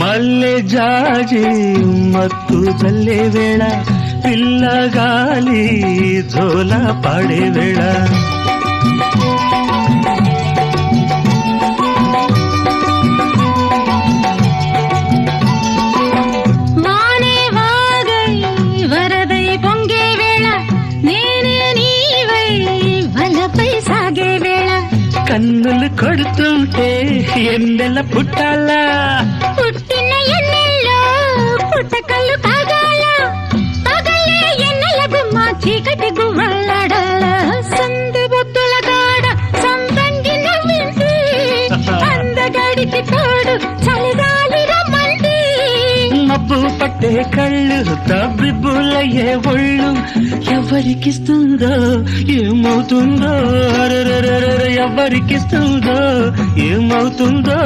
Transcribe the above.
మల్లె జాజి మత్తు జల్లే వేళ పిల్లగాలి జోల పాడే వేళ వానే వాగై వరదై పొంగే వేళ నేనే నీవై వలపై సాగే వేళ కన్నులు కొడుతుంటే ఎన్నెల పుట్టాలా పుట్టిన ఎన్నెల్లో పుట్టకల్లు కాగాల పగలే ఎన్నెల గుమ్మ చీకటి గువ్వలాడాల సంది బుద్ధుల గాడ సంపంగి నవ్వింది అందగాడికి తోడు చలిగాలి రమ్మంది మబ్బు పట్టే కళ్ళు తబ్బిబ్బులయ్యే ఒళ్ళు ఎవరికిస్తుందో ఏమవుతుందో ఎవరికిస్తుందో ఏమవుతుందో